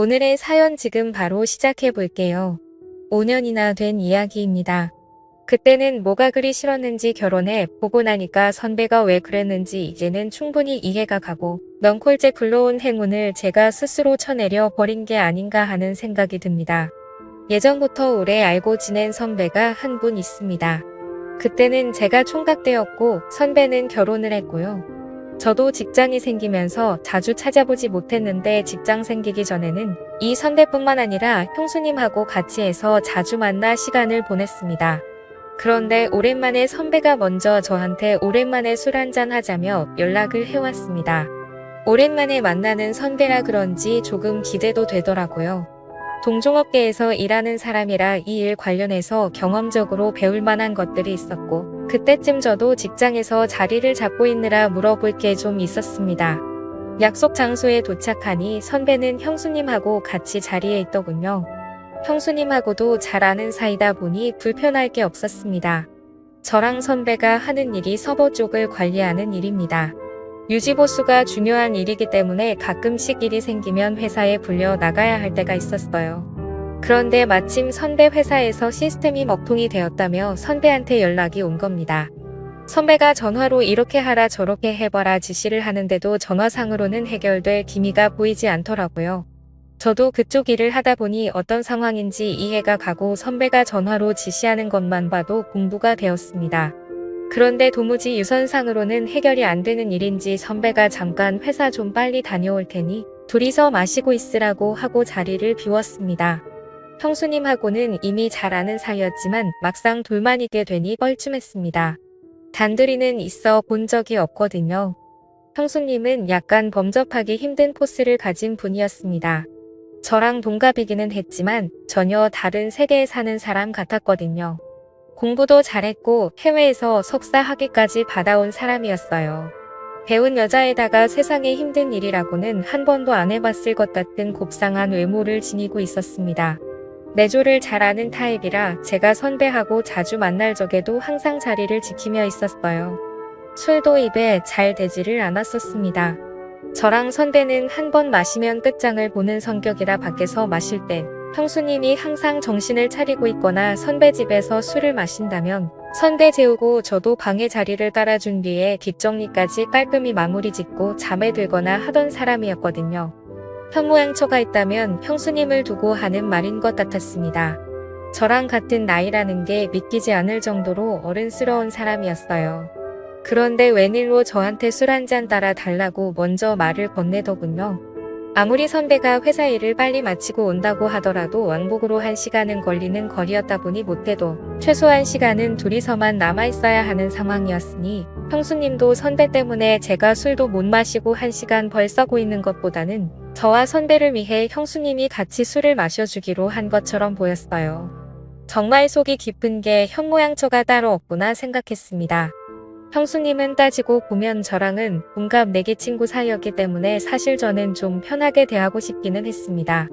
오늘의 사연 지금 바로 시작해 볼게요. 5년이나 된 이야기입니다. 그때는 뭐가 그리 싫었는지 결혼해 보고 나니까 선배가 왜 그랬는지 이제는 충분히 이해가 가고 넝콜째 굴러온 행운을 제가 스스로 쳐내려 버린 게 아닌가 하는 생각이 듭니다. 예전부터 오래 알고 지낸 선배가 한 분 있습니다. 그때는 제가 총각때였고 선배는 결혼을 했고요. 저도 직장이 생기면서 자주 찾아보지 못했는데 직장 생기기 전에는 이 선배뿐만 아니라 형수님하고 같이 해서 자주 만나 시간을 보냈습니다. 그런데 오랜만에 선배가 먼저 저한테 오랜만에 술 한잔 하자며 연락을 해왔습니다. 오랜만에 만나는 선배라 그런지 조금 기대도 되더라고요. 동종업계에서 일하는 사람이라 이 일 관련해서 경험적으로 배울 만한 것들이 있었고 그때쯤 저도 직장에서 자리를 잡고 있느라 물어볼 게 좀 있었습니다. 약속 장소에 도착하니 선배는 형수님하고 같이 자리에 있더군요. 형수님하고도 잘 아는 사이다 보니 불편할 게 없었습니다. 저랑 선배가 하는 일이 서버 쪽을 관리하는 일입니다. 유지보수가 중요한 일이기 때문에 가끔씩 일이 생기면 회사에 불려 나가야 할 때가 있었어요. 그런데 마침 선배 회사에서 시스템이 먹통이 되었다며 선배한테 연락이 온 겁니다. 선배가 전화로 이렇게 하라 저렇게 해봐라 지시를 하는데도 전화상으로는 해결될 기미가 보이지 않더라고요. 저도 그쪽 일을 하다 보니 어떤 상황인지 이해가 가고 선배가 전화로 지시하는 것만 봐도 공부가 되었습니다. 그런데 도무지 유선상으로는 해결이 안 되는 일인지 선배가 잠깐 회사 좀 빨리 다녀올 테니 둘이서 마시고 있으라고 하고 자리를 비웠습니다. 형수님하고는 이미 잘 아는 사이였지만 막상 둘만 있게 되니 뻘쭘했습니다. 단둘이는 있어 본 적이 없거든요. 형수님은 약간 범접하기 힘든 포스를 가진 분이었습니다. 저랑 동갑이기는 했지만 전혀 다른 세계에 사는 사람 같았거든요. 공부도 잘했고 해외에서 석사 학위까지 받아온 사람이었어요. 배운 여자에다가 세상에 힘든 일이라고는 한 번도 안 해봤을 것 같은 곱상한 외모를 지니고 있었습니다. 내조를 잘 아는 타입이라 제가 선배하고 자주 만날 적에도 항상 자리를 지키며 있었어요. 술도 입에 잘 대지를 않았었습니다. 저랑 선배는 한 번 마시면 끝장을 보는 성격이라 밖에서 마실 때 형수님이 항상 정신을 차리고 있거나 선배 집에서 술을 마신다면 선배 재우고 저도 방에 자리를 깔아준 뒤에 뒷정리까지 깔끔히 마무리 짓고 잠에 들거나 하던 사람이었거든요. 현모양처가 있다면 형수님을 두고 하는 말인 것 같았습니다. 저랑 같은 나이라는 게 믿기지 않을 정도로 어른스러운 사람이었어요. 그런데 웬일로 저한테 술 한잔 따라 달라고 먼저 말을 건네더군요. 아무리 선배가 회사 일을 빨리 마치고 온다고 하더라도 왕복으로 1시간은 걸리는 거리였다 보니 못해도 최소한 시간은 둘이서만 남아있어야 하는 상황이었으니 형수님도 선배 때문에 제가 술도 못 마시고 1시간 벌 써고 있는 것보다는 저와 선배를 위해 형수님이 같이 술을 마셔주기로 한 것처럼 보였어요. 정말 속이 깊은 게 현모양처가 따로 없구나 생각했습니다. 형수님은 따지고 보면 저랑은 동갑 내기 친구 사이였기 때문에 사실 저는 좀 편하게 대하고 싶기는 했습니다.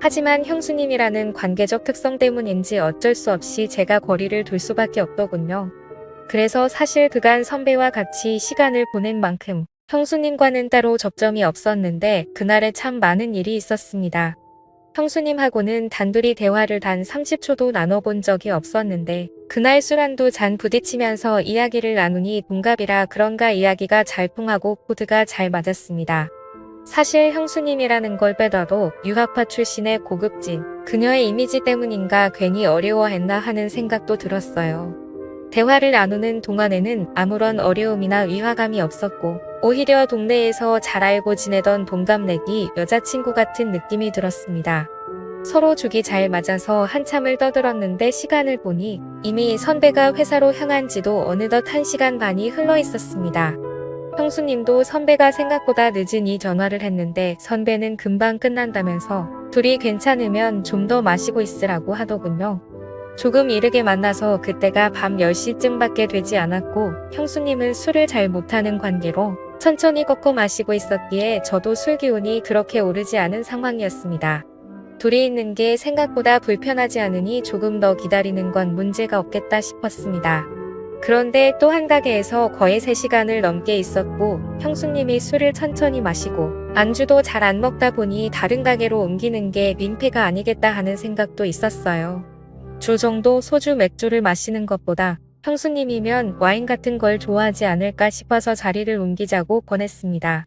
하지만 형수님이라는 관계적 특성 때문인지 어쩔 수 없이 제가 거리를 둘 수밖에 없더군요. 그래서 사실 그간 선배와 같이 시간을 보낸 만큼 형수님과는 따로 접점이 없었는데 그날에 참 많은 일이 있었습니다. 형수님하고는 단둘이 대화를 단 30초도 나눠본 적이 없었는데 그날 술 한두 잔 부딪히면서 이야기를 나누니 동갑이라 그런가 이야기가 잘 통하고 코드가 잘 맞았습니다. 사실 형수님이라는 걸 빼더라도 유학파 출신의 고급진 그녀의 이미지 때문인가 괜히 어려워했나 하는 생각도 들었어요. 대화를 나누는 동안에는 아무런 어려움이나 위화감이 없었고 오히려 동네에서 잘 알고 지내던 동갑내기 여자친구 같은 느낌이 들었습니다. 서로 죽이 잘 맞아서 한참을 떠들었는데 시간을 보니 이미 선배가 회사로 향한 지도 어느덧 1시간 반이 흘러 있었습니다. 형수님도 선배가 생각보다 늦으니 전화를 했는데 선배는 금방 끝난다면서 둘이 괜찮으면 좀 더 마시고 있으라고 하더군요. 조금 이르게 만나서 그때가 밤 10시쯤밖에 되지 않았고 형수님은 술을 잘 못하는 관계로 천천히 꺾어 마시고 있었기에 저도 술 기운이 그렇게 오르지 않은 상황이었습니다. 둘이 있는 게 생각보다 불편하지 않으니 조금 더 기다리는 건 문제가 없겠다 싶었습니다. 그런데 또 한 가게에서 거의 3시간을 넘게 있었고 형수님이 술을 천천히 마시고 안주도 잘 안 먹다 보니 다른 가게로 옮기는 게 민폐가 아니겠다 하는 생각도 있었어요. 주 정도 소주 맥주를 마시는 것보다 형수님이면 와인 같은 걸 좋아하지 않을까 싶어서 자리를 옮기자고 권했습니다.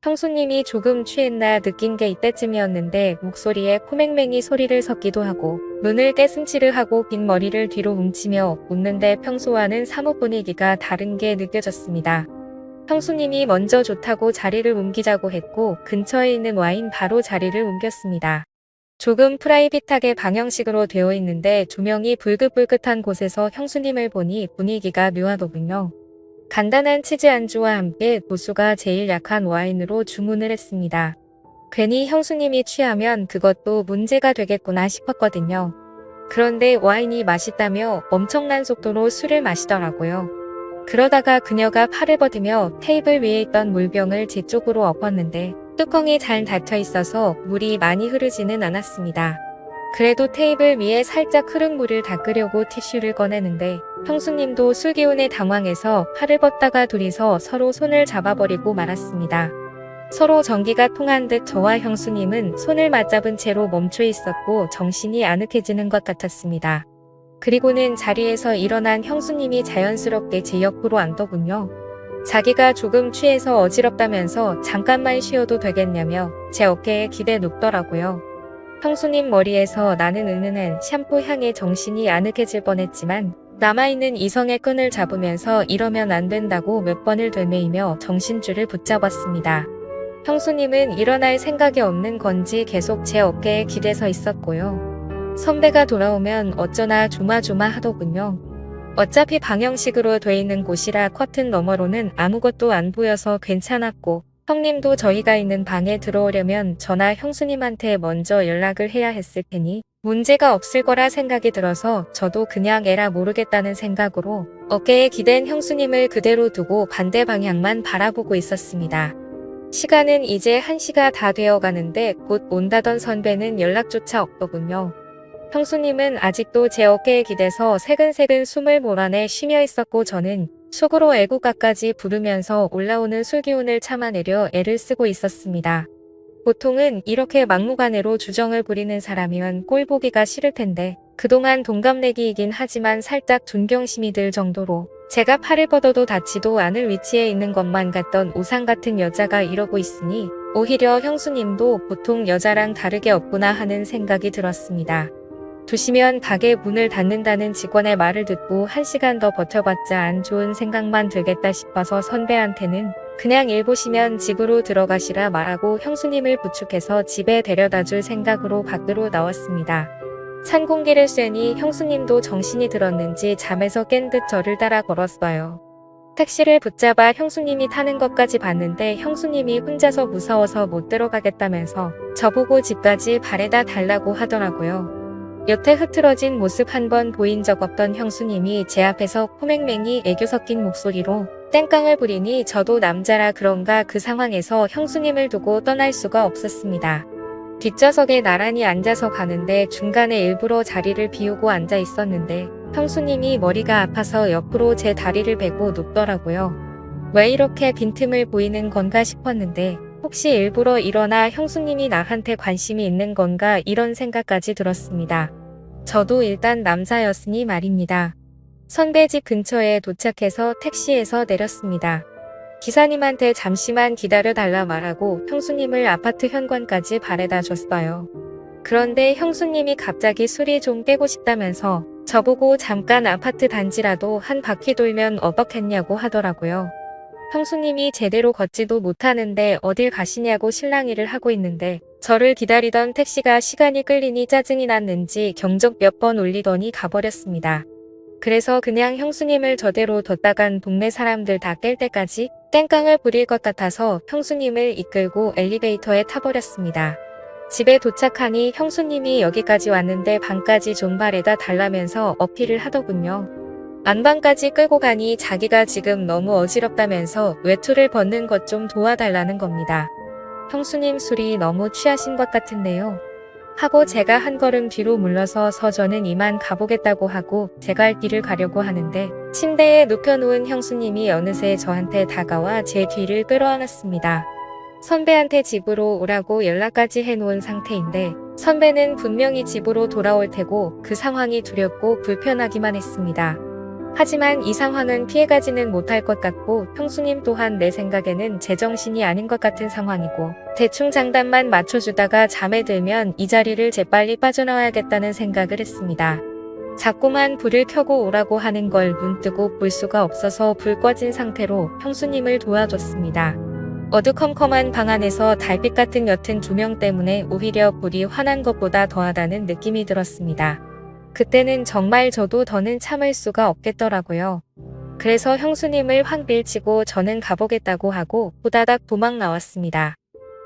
형수님이 조금 취했나 느낀 게 이때쯤이었는데 목소리에 코맹맹이 소리를 섞기도 하고 눈을 떼슴치르하고 긴 머리를 뒤로 뭉치며 웃는데 평소와는 사뭇 분위기가 다른 게 느껴졌습니다. 형수님이 먼저 좋다고 자리를 옮기자고 했고 근처에 있는 와인 바로 자리를 옮겼습니다. 조금 프라이빗하게 방형식으로 되어 있는데 조명이 불긋불긋한 곳에서 형수님을 보니 분위기가 묘하더군요. 간단한 치즈 안주와 함께 도수가 제일 약한 와인으로 주문을 했습니다. 괜히 형수님이 취하면 그것도 문제가 되겠구나 싶었거든요. 그런데 와인이 맛있다며 엄청난 속도로 술을 마시더라고요. 그러다가 그녀가 팔을 뻗으며 테이블 위에 있던 물병을 제 쪽으로 엎었는데 뚜껑이 잘 닫혀 있어서 물이 많이 흐르지는 않았습니다. 그래도 테이블 위에 살짝 흐른 물을 닦으려고 티슈를 꺼내는데 형수님도 술 기운에 당황해서 팔을 뻗다가 둘이서 서로 손을 잡아버리고 말았습니다. 서로 전기가 통한 듯 저와 형수님은 손을 맞잡은 채로 멈춰 있었고 정신이 아늑해지는 것 같았습니다. 그리고는 자리에서 일어난 형수님이 자연스럽게 제 옆으로 앉더군요. 자기가 조금 취해서 어지럽다면서 잠깐만 쉬어도 되겠냐며 제 어깨에 기대 눕더라고요. 형수님 머리에서 나는 은은한 샴푸 향에 정신이 아늑해질 뻔했지만 남아있는 이성의 끈을 잡으면서 이러면 안 된다고 몇 번을 되뇌이며 정신줄을 붙잡았습니다. 형수님은 일어날 생각이 없는 건지 계속 제 어깨에 기대서 있었고요. 선배가 돌아오면 어쩌나 조마조마하더군요. 어차피 방형식으로 돼 있는 곳이라 커튼 너머로는 아무것도 안 보여서 괜찮았고 형님도 저희가 있는 방에 들어오려면 저나 형수님한테 먼저 연락을 해야 했을 테니 문제가 없을 거라 생각이 들어서 저도 그냥 에라 모르겠다는 생각으로 어깨에 기댄 형수님을 그대로 두고 반대 방향만 바라보고 있었습니다. 시간은 이제 1시가 다 되어 가는데 곧 온다던 선배는 연락조차 없더군요. 형수님은 아직도 제 어깨에 기대서 새근새근 숨을 몰아내 쉬며 있었고 저는 속으로 애국가까지 부르면서 올라오는 술기운을 참아내려 애를 쓰고 있었습니다. 보통은 이렇게 막무가내로 주정을 부리는 사람이면 꼴보기가 싫을 텐데 그동안 동갑내기이긴 하지만 살짝 존경심이 들 정도로 제가 팔을 뻗어도 닿지도 않을 위치에 있는 것만 같던 우상 같은 여자가 이러고 있으니 오히려 형수님도 보통 여자랑 다르게 없구나 하는 생각이 들었습니다. 두시면 가게 문을 닫는다는 직원의 말을 듣고 1시간 더 버텨봤자 안 좋은 생각만 들겠다 싶어서 선배한테는 그냥 일 보시면 집으로 들어가시라 말하고 형수님을 부축해서 집에 데려다줄 생각으로 밖으로 나왔습니다. 찬 공기를 쐬니 형수님도 정신이 들었는지 잠에서 깬 듯 저를 따라 걸었어요. 택시를 붙잡아 형수님이 타는 것까지 봤는데 형수님이 혼자서 무서워서 못 들어가겠다면서 저보고 집까지 바래다 달라고 하더라고요. 여태 흐트러진 모습 한 번 보인 적 없던 형수님이 제 앞에서 코맹맹이 애교 섞인 목소리로 땡깡을 부리니 저도 남자라 그런가 그 상황에서 형수님을 두고 떠날 수가 없었습니다. 뒷좌석에 나란히 앉아서 가는데 중간에 일부러 자리를 비우고 앉아 있었는데 형수님이 머리가 아파서 옆으로 제 다리를 베고 눕더라고요. 왜 이렇게 빈틈을 보이는 건가 싶었는데 혹시 일부러 일어나 형수님이 나한테 관심이 있는 건가 이런 생각까지 들었습니다. 저도 일단 남자였으니 말입니다. 선배 집 근처에 도착해서 택시에서 내렸습니다. 기사님한테 잠시만 기다려달라 말하고 형수님을 아파트 현관까지 바래다 줬어요. 그런데 형수님이 갑자기 술이 좀 깨고 싶다면서 저보고 잠깐 아파트 단지라도 한 바퀴 돌면 어떻겠냐고 하더라고요. 형수님이 제대로 걷지도 못하는데 어딜 가시냐고 실랑이를 하고 있는데 저를 기다리던 택시가 시간이 끌리니 짜증이 났는지 경적 몇 번 울리더니 가버렸습니다. 그래서 그냥 형수님을 저대로 뒀다간 동네 사람들 다 깰 때까지 땡깡을 부릴 것 같아서 형수님을 이끌고 엘리베이터에 타버렸습니다. 집에 도착하니 형수님이 여기까지 왔는데 방까지 좀 바래다 달라면서 어필을 하더군요. 안방까지 끌고 가니 자기가 지금 너무 어지럽다면서 외투를 벗는 것 좀 도와달라는 겁니다. 형수님 술이 너무 취하신 것 같은데요. 하고 제가 한 걸음 뒤로 물러서 저는 이만 가보겠다고 하고 제 갈 길을 가려고 하는데 침대에 눕혀놓은 형수님이 어느새 저한테 다가와 제 뒤를 끌어안았습니다. 선배한테 집으로 오라고 연락까지 해놓은 상태인데 선배는 분명히 집으로 돌아올 테고 그 상황이 두렵고 불편하기만 했습니다. 하지만 이 상황은 피해가지는 못할 것 같고 형수님 또한 내 생각에는 제정신이 아닌 것 같은 상황이고 대충 장단만 맞춰주다가 잠에 들면 이 자리를 재빨리 빠져나와야겠다는 생각을 했습니다. 자꾸만 불을 켜고 오라고 하는 걸 눈 뜨고 볼 수가 없어서 불 꺼진 상태로 형수님을 도와줬습니다. 어두컴컴한 방 안에서 달빛 같은 옅은 조명 때문에 오히려 불이 환한 것보다 더하다는 느낌이 들었습니다. 그때는 정말 저도 더는 참을 수가 없겠더라고요. 그래서 형수님을 확 밀치고 저는 가보겠다고 하고 후다닥 도망 나왔습니다.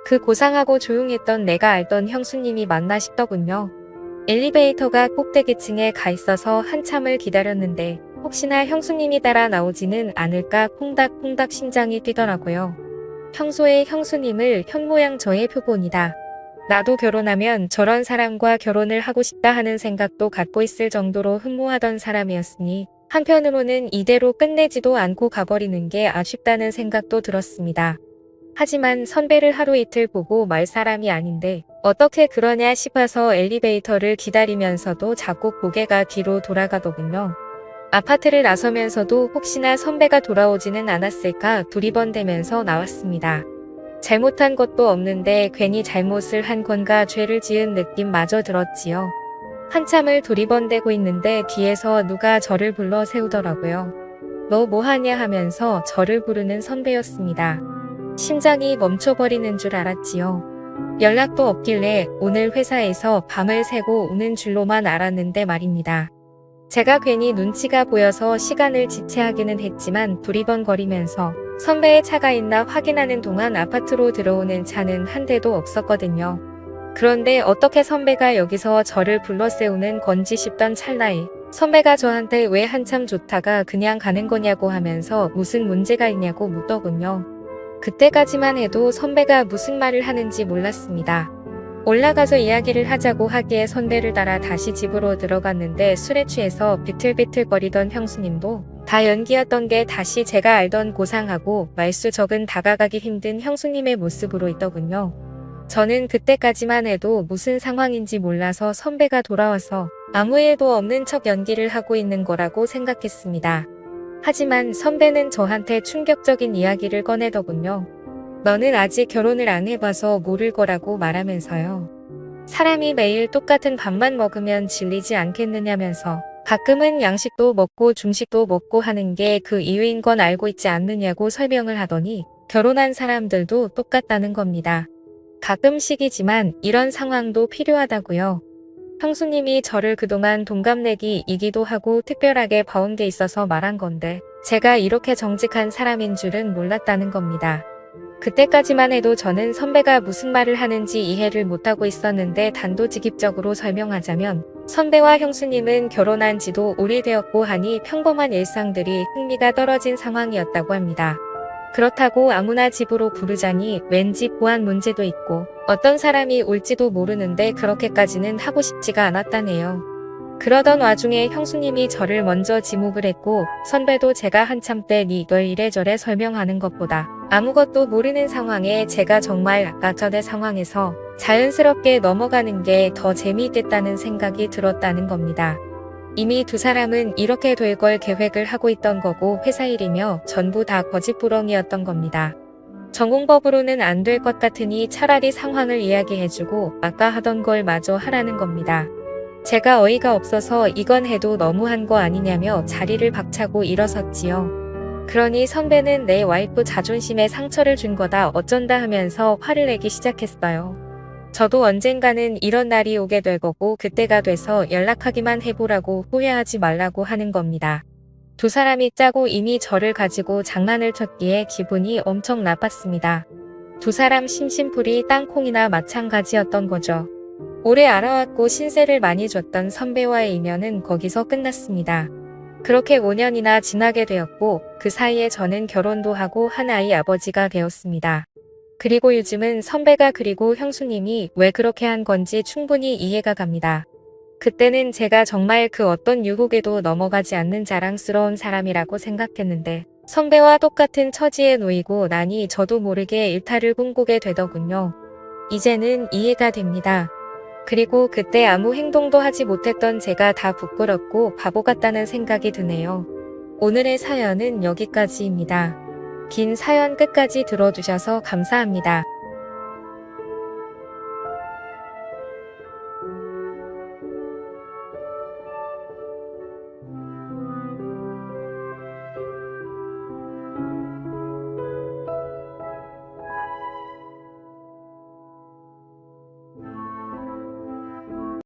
그 고상하고 조용했던 내가 알던 형수님이 맞나 싶더군요. 엘리베이터가 꼭대기층에 가 있어서 한참을 기다렸는데 혹시나 형수님이 따라 나오지는 않을까 콩닥콩닥 심장이 뛰더라고요. 평소에 형수님을 현모양 저의 표본이다. 나도 결혼하면 저런 사람과 결혼을 하고 싶다 하는 생각도 갖고 있을 정도로 흠모하던 사람이었으니 한편으로는 이대로 끝내지도 않고 가버리는 게 아쉽다는 생각도 들었습니다. 하지만 선배를 하루 이틀 보고 말 사람이 아닌데 어떻게 그러냐 싶어서 엘리베이터를 기다리면서도 자꾸 고개가 뒤로 돌아가더군요. 아파트를 나서면서도 혹시나 선배가 돌아오지는 않았을까 두리번대면서 나왔습니다. 잘못한 것도 없는데 괜히 잘못을 한 건가 죄를 지은 느낌마저 들었지요. 한참을 두리번대고 있는데 뒤에서 누가 저를 불러 세우더라고요. 너 뭐하냐 하면서 저를 부르는 선배였습니다. 심장이 멈춰버리는 줄 알았지요. 연락도 없길래 오늘 회사에서 밤을 새고 오는 줄로만 알았는데 말입니다. 제가 괜히 눈치가 보여서 시간을 지체하기는 했지만 두리번거리면서 선배의 차가 있나 확인하는 동안 아파트로 들어오는 차는 한 대도 없었거든요. 그런데 어떻게 선배가 여기서 저를 불러 세우는 건지 싶던 찰나에 선배가 저한테 왜 한참 좋다가 그냥 가는 거냐고 하면서 무슨 문제가 있냐고 묻더군요. 그때까지만 해도 선배가 무슨 말을 하는지 몰랐습니다. 올라가서 이야기를 하자고 하기에 선배를 따라 다시 집으로 들어갔는데 술에 취해서 비틀비틀거리던 형수님도 다 연기였던 게 다시 제가 알던 고상하고 말수 적은 다가가기 힘든 형수님의 모습으로 있더군요. 저는 그때까지만 해도 무슨 상황인지 몰라서 선배가 돌아와서 아무 일도 없는 척 연기를 하고 있는 거라고 생각했습니다. 하지만 선배는 저한테 충격적인 이야기를 꺼내더군요. 너는 아직 결혼을 안 해봐서 모를 거라고 말하면서요. 사람이 매일 똑같은 밥만 먹으면 질리지 않겠느냐면서 가끔은 양식도 먹고 중식도 먹고 하는 게 그 이유인 건 알고 있지 않느냐고 설명을 하더니 결혼한 사람들도 똑같다는 겁니다. 가끔씩이지만 이런 상황도 필요하다고요. 형수님이 저를 그동안 동갑내기이기도 하고 특별하게 봐온 게 있어서 말한 건데 제가 이렇게 정직한 사람인 줄은 몰랐다는 겁니다. 그때까지만 해도 저는 선배가 무슨 말을 하는지 이해를 못하고 있었는데 단도직입적으로 설명하자면 선배와 형수님은 결혼한 지도 오래되었고 하니 평범한 일상들이 흥미가 떨어진 상황이었다고 합니다. 그렇다고 아무나 집으로 부르자니 왠지 보안 문제도 있고 어떤 사람이 올지도 모르는데 그렇게까지는 하고 싶지가 않았다네요. 그러던 와중에 형수님이 저를 먼저 지목을 했고 선배도 제가 한참 때 이걸 이래저래 설명하는 것보다 아무것도 모르는 상황에 제가 정말 아까 전의 상황에서 자연스럽게 넘어가는 게 더 재미있겠다는 생각이 들었다는 겁니다. 이미 두 사람은 이렇게 될 걸 계획을 하고 있던 거고 회사 일이며 전부 다 거짓부렁이었던 겁니다. 전공법으로는 안 될 것 같으니 차라리 상황을 이야기해주고 아까 하던 걸 마저 하라는 겁니다. 제가 어이가 없어서 이건 해도 너무한 거 아니냐며 자리를 박차고 일어섰지요. 그러니 선배는 내 와이프 자존심에 상처를 준 거다 어쩐다 하면서 화를 내기 시작했어요. 저도 언젠가는 이런 날이 오게 될 거고 그때가 돼서 연락하기만 해보라고 후회하지 말라고 하는 겁니다. 두 사람이 짜고 이미 저를 가지고 장난을 쳤기에 기분이 엄청 나빴습니다. 두 사람 심심풀이 땅콩이나 마찬가지였던 거죠. 오래 알아왔고 신세를 많이 줬던 선배와의 인연은 거기서 끝났습니다. 그렇게 5년이나 지나게 되었고 그 사이에 저는 결혼도 하고 한 아이 아버지가 되었습니다. 그리고 요즘은 선배가 그리고 형수님이 왜 그렇게 한 건지 충분히 이해가 갑니다. 그때는 제가 정말 그 어떤 유혹에도 넘어가지 않는 자랑스러운 사람이라고 생각했는데 선배와 똑같은 처지에 놓이고 나니 저도 모르게 일탈을 꿈꾸게 되더군요. 이제는 이해가 됩니다. 그리고 그때 아무 행동도 하지 못했던 제가 다 부끄럽고 바보 같다는 생각이 드네요. 오늘의 사연은 여기까지입니다. 긴 사연 끝까지 들어주셔서 감사합니다.